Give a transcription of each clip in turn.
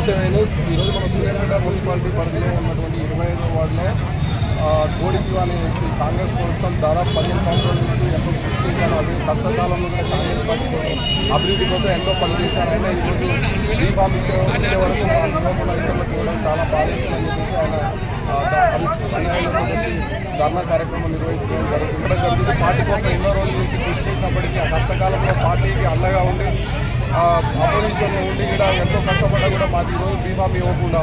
నమస్తే. నేను ఈరోజు మన సూర్యాపేట మున్సిపాలిటీ పరిధిలో ఉన్నటువంటి 25వ వార్డులో కోడి శివ అనే వ్యక్తి కాంగ్రెస్ కోసం దాదాపు 15 సంవత్సరాల నుంచి ఎంతో కృషి చేశాను. అదే కష్టకాలంలో కూడా కాంగ్రెస్ పార్టీ కోసం అభివృద్ధి కోసం ఎంతో పనిచేశాను. అయినా ఈరోజు బీఫామ్ ఇచ్చే వరకు మా యువకుల ఇతరులకు ఇవ్వడం చాలా బాధిస్తుందని చెప్పేసి ఆయన అన్యాయంలో వచ్చి ధర్నా కార్యక్రమం నిర్వహించడం జరుగుతుంది. పార్టీ కోసం ఎన్నో రోజుల నుంచి కృషి చేసినప్పటికీ ఆ కష్టకాలంలో పార్టీకి అండగా ఉండి అపోజిషన్లో ఉండి కూడా ఎంతో కష్టపడ్డా కూడా మాకు ఈరోజు బీఫామ్ ఇవ్వకుండా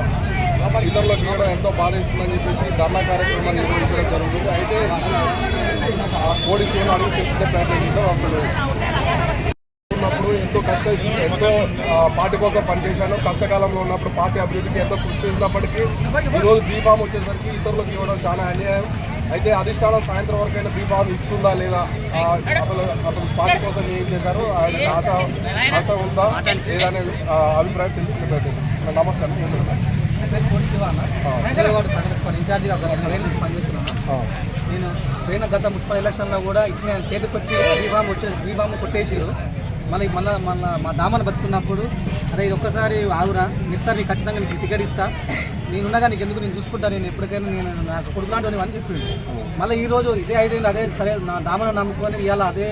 ఇతరులకు ఇవ్వడం ఎంతో బాధిస్తుందని చెప్పేసి ధర్నా కార్యక్రమాన్ని నిర్వహించడం జరుగుతుంది. అయితే ఆ కోడి శివను అడిగి తెలుసుకునే ప్రయత్నించడం అసలు ఉన్నప్పుడు ఎంతో పార్టీ కోసం పనిచేశాను. కష్టకాలంలో ఉన్నప్పుడు పార్టీ అభివృద్ధికి ఎంతో కృషి చేసినప్పటికీ ఈరోజు బీఫామ్ వచ్చేసరికి ఇతరులకు ఇవ్వడం చాలా అన్యాయం. అయితే అధిష్టానం సాయంత్రం వరకైనా బీఫామ్ ఇస్తుందా లేదా, అసలు పార్టీ కోసం ఏం చేశారు, ఆయన ఆశ ఉందా లేదనే అభిప్రాయం తెలుసుకునే ప్రయత్నం. నమస్తే అండి, కోడి శివ అన్న ఇన్ఛార్జిగా పనిచేస్తున్నాను. నేను పోయిన గత మున్సిపల్ ఎలక్షన్లో కూడా ఇట్లా చేతికి వచ్చి బీఫామ్ కొట్టేసి మళ్ళీ మా దామను బతుకున్నప్పుడు అదే ఇది ఒక్కసారి ఆగురా, నెక్స్ట్ సారి ఖచ్చితంగా నీకు టికెట్ ఇస్తా, నేనున్నగా నీకు ఎందుకు నేను చూసుకుంటా, నేను ఎప్పటికైనా నేను నాకు కొడుకులాంటి అని చెప్పిండు. మళ్ళీ ఈరోజు ఇదే 5 ఏళ్ళు అదే సరే నా దామను నమ్ముకొని ఇవాళ అదే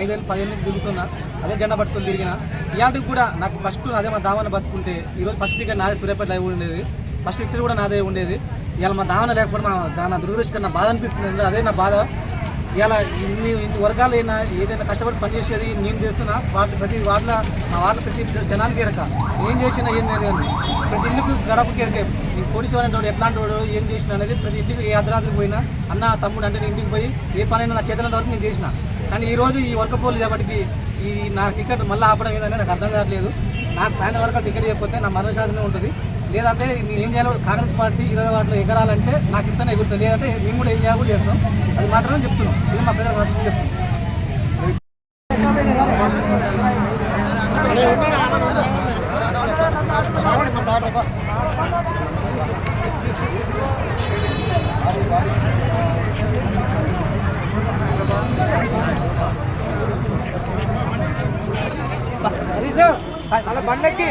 5 ఏళ్ళు 10 ఏళ్ళు తిరుగుతున్నా, అదే జెండా పట్టుకొని తిరిగిన. ఇలాంటివి కూడా నాకు ఫస్ట్ అదే మా దామను బతుకుంటే ఈరోజు ఫస్ట్ టికెట్ నాదే సూర్యాపేట లైవ్ ఉండేది, ఫస్ట్ విక్టరీ కూడా నాదే ఉండేది. ఇవాళ మా దామన లేకపోతే నా దురదృష్టం, నా బాధ అనిపిస్తుంది. అదే నా బాధ. ఇలా ఇన్ని వర్గాలు అయినా ఏదైనా కష్టపడి పనిచేసేది నేను చేస్తున్నా. ప్రతి వార్డులో మా వార్డులో ప్రతి జనానికి ఎరక ఏం చేసినా ఏం లేదు అని ప్రతి ఇంటికి గడపకి ఎరకే. నేను కోడి శివ అనేవాడు ఎట్లాంటి వాడు ఏం చేసిన అనేది ప్రతి ఇంటికి ఏ అర్ధరాత్రికి పోయినా అన్న తమ్ముడు అంటే నేను ఇంటికి పోయి ఏ పనైనా నా చేతనంత వరకు నేను చేసిన. కానీ ఈరోజు ఈ వర్కపోలు కాబట్టి ఈ నా టికెట్ మళ్ళీ ఆపడం ఏదైనా నాకు అర్థం కావట్లేదు. నాకు సాయంత్రం వరకు టికెట్ చేయకపోతే నా మరణశాసనం ఉంటుంది. లేదంటే నేను ఏం చేయాలో కాంగ్రెస్ పార్టీ 20 వాటిలో ఎగరాలంటే నాకు ఇస్తానే ఎగురుతుంది, లేదంటే మేము కూడా ఏం చేయాలో కూడా చేస్తాం. అది మాత్రమే చెప్తున్నాం. ఇది మా ప్రజలకు మాత్రం చెప్తున్నాం. బండకి